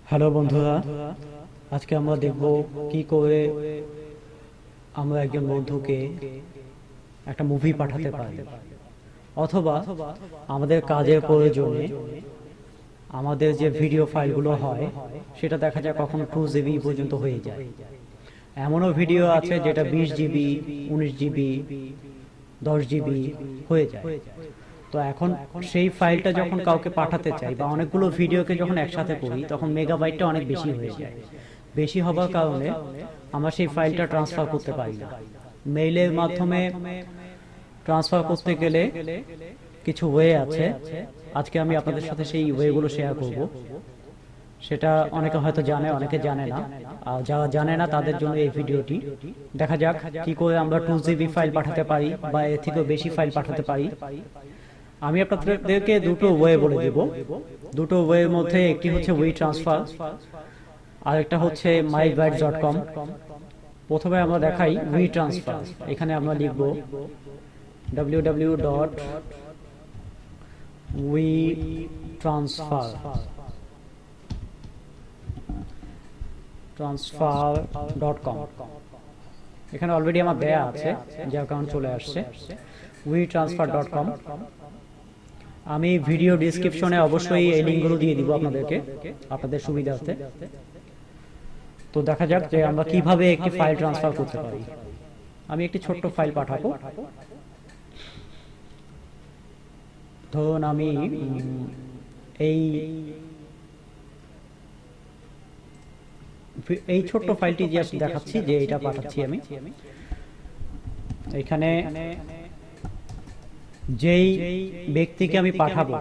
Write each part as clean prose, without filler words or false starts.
Hello বন্ধুরা, আজকে আমরা দেখব কি করে আমরা একজন বন্ধুকে একটা মুভি পাঠাতে পারি, অথবা আমাদের কাজের প্রয়োজনে আমাদের যে ভিডিও ফাইলগুলো হয় সেটা দেখা যায় কখনো 2 GB পর্যন্ত হয়ে যায়। এমনও ভিডিও আছে যেটা 20 GB, 19 GB, 10 GB হয়ে যায়। তো এখন সেই ফাইলটা যখন কাউকে পাঠাতে চাই বা অনেকগুলো ভিডিওকে যখন একসাথে করি তখন মেগাবাইটটা অনেক বেশি হয়ে যায়। বেশি হবার কারণে আমরা সেই ফাইলটা ট্রান্সফার করতে পারি না। মেইলের মাধ্যমে ট্রান্সফার করতে গেলে কিছু ওয়ে আছে। আজকে আমি আপনাদের সাথে সেই ওয়েগুলো শেয়ার করব। সেটা অনেকে হয়তো জানে, অনেকে জানে না। আর যারা জানে না তাদের জন্য এই ভিডিওটি। দেখা যাক কি করে আমরা 2 GB ফাইল পাঠাতে পারি বা এর থেকেও বেশি ফাইল পাঠাতে পারি। আমি আপনাদেরকে দুটো ওয়ে বলে দিব। দুটো ওয়ের মধ্যে একটি হচ্ছে উই ট্রান্সফার, আর একটা হচ্ছে mybytes.com। প্রথমে আমরা দেখাই উই ট্রান্সফার। এখানে আমরা লিখব www.witransfer.com। এখানে অলরেডি আমার দেয়া আছে, যার কারণে চলে আসছে witransfer.com। আমি ভিডিও ডেসক্রিপশনে অবশ্যই এই লিঙ্কগুলো দিয়ে দিব আপনাদেরকে, আপনাদের সুবিধার্থে। তো দেখা যাক যে আমরা কিভাবে একটি ফাইল ট্রান্সফার করতে পারি। আমি একটি ছোট্ট ফাইল পাঠাবো। ধরুন আমি এই ছোট্ট ফাইলটি জাস্ট দেখাচ্ছি যে এটা পাঠাচ্ছি আমি। এখানে যেই ব্যক্তিকে আমি পাঠাবো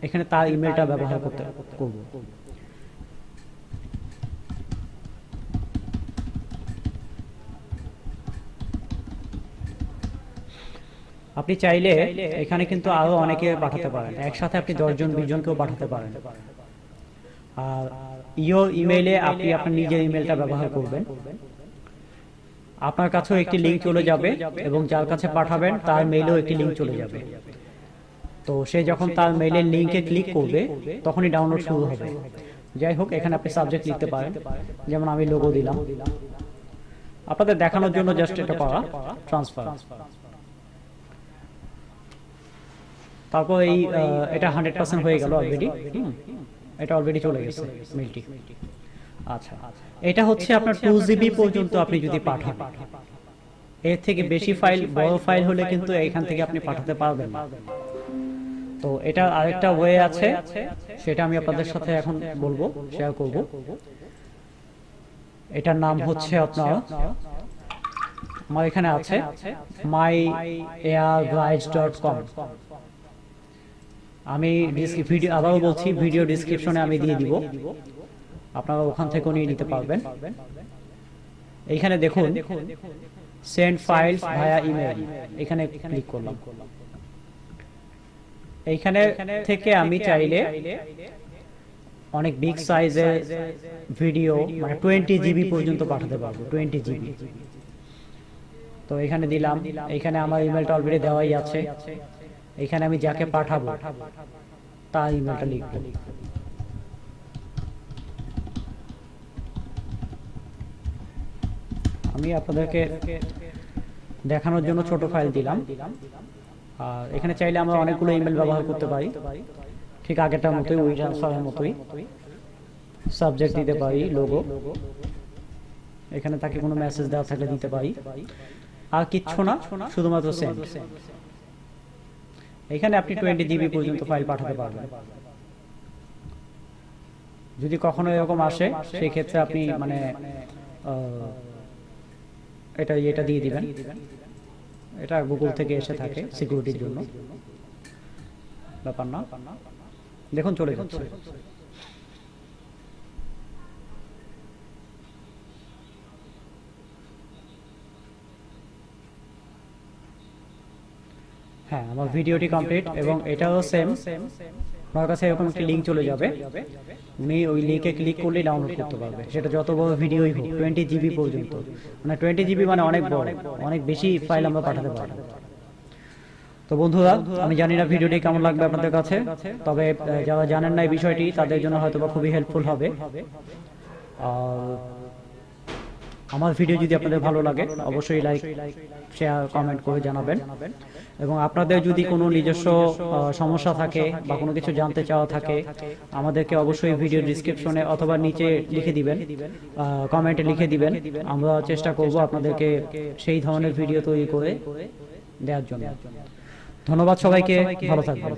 এখানে তার ইমেলটা ব্যবহার করব। আপনি চাইলে এখানে কিন্তু আরো অনেকে পাঠাতে পারেন, একসাথে আপনি 10 জন 20 জনকেও পাঠাতে পারেন। আর ইমেইলে আপনি আপনার নিজের ইমেলটা ব্যবহার করবেন। আপনার কাছেও একটি লিঙ্ক চলে যাবে এবং যার কাছে পাঠাবেন তার মেইলেও একটি লিঙ্ক চলে যাবে। তো সে যখন তার মেইলের লিঙ্কে ক্লিক করবে তখনই ডাউনলোড শুরু হবে। যাই হোক, এখানে আপনি সাবজেক্ট লিখতে পারেন, যেমন আমি লোগো দিলাম। আপনাদের দেখানোর জন্য জাস্ট এটা করা ট্রান্সফার। তারপর এটা 100% হয়ে গেল অলরেডি। এটা অলরেডি চলে গেছে মেইলটি। আচ্ছা, এটা হচ্ছে আপনার 2 GB পর্যন্ত আপনি যদি পাঠান। এর থেকে বেশি ফাইল, বড় ফাইল হলে কিন্তু এখান থেকে আপনি পাঠাতে পারবেন না। তো এটা আরেকটা ওয়ে আছে, সেটা আমি আপনাদের সাথে এখন বলবো, শেয়ার করব। এটার নাম হচ্ছে আপনার, আমার এখানে আছে myairbytes.com। আমি ভিডিও আবারও বলছি, ভিডিও ডেসক্রিপশনে আমি দিয়ে দিব, আপনারা ওখান থেকে নিয়ে নিতে পারবেন। এইখানে দেখুন সেন্ড ফাইলস ভায়া ইমেল, এখানে ক্লিক করলাম। এইখানে থেকে আমি চাইলে অনেক বিগ সাইজের ভিডিও, মানে 20 GB পর্যন্ত পাঠাতে পারবো। 20 GB। তো এখানে দিলাম, এখানে আমার ইমেলটা অলরেডি দেওয়াই আছে। এখানে আমি যাকে পাঠাবো তার ইমেলটা লিখব। আমি আপনাদেরকে দেখানোর জন্য ছোট ফাইল দিলাম। আর এখানে চাইলে আমরা অনেকগুলো ইমেল ব্যবহার করতে পারি, ঠিক আগেরটার মতোই, উই ট্রান্সফারের মতোই। সাবজেক্ট দিতে পারি লোগো, এখানে তাকে কোনো মেসেজ দেওয়া থাকলে দিতে পারি। আর কিচ্ছু না, শুধুমাত্র সেন্ড। এখানে আপনি 20 GB পর্যন্ত ফাইল পাঠাতে পারবেন। যদি কখনো এরকম আসে সেই ক্ষেত্রে আপনি মানে এটা দিয়ে দিবেন। এটা গুগল থেকে এসে থাকে সিকিউরিটির জন্য, ব্যাপার না। দেখুন চলে যাচ্ছে। হ্যাঁ, আমার ভিডিওটি কমপ্লিট এবং এটাও সেম। আমার কাছে এরকম একটি লিঙ্ক চলে যাবে, উনি ওই লিঙ্কে ক্লিক করলেই ডাউনলোড করতে পারবে। সেটা যত বড় ভিডিওই হোক, 20 GB পর্যন্ত। মানে 20 GB মানে অনেক বড়, অনেক বেশি ফাইল আমরা পাঠাতে পারবো। তো বন্ধুরা, আমি জানি না ভিডিওটি কেমন লাগবে আপনাদের কাছে, তবে যারা জানেন না এই বিষয়টি তাদের জন্য হয়তো বা খুবই হেল্পফুল হবে। আর আমার ভিডিও যদি আপনাদের ভালো লাগে অবশ্যই লাইক, শেয়ার, কমেন্ট করে জানাবেন। এবং আপনাদের যদি কোনো নিজস্ব সমস্যা থাকে বা কোনো কিছু জানতে চাওয়া থাকে, আমাদেরকে অবশ্যই ভিডিও ডিসক্রিপশনে অথবা নিচে লিখে দিবেন, কমেন্টে লিখে দিবেন। আমরা চেষ্টা করব আপনাদেরকে সেই ধরনের ভিডিও তৈরি করে দেওয়ার জন্য। ধন্যবাদ সবাইকে, ভালো থাকবেন।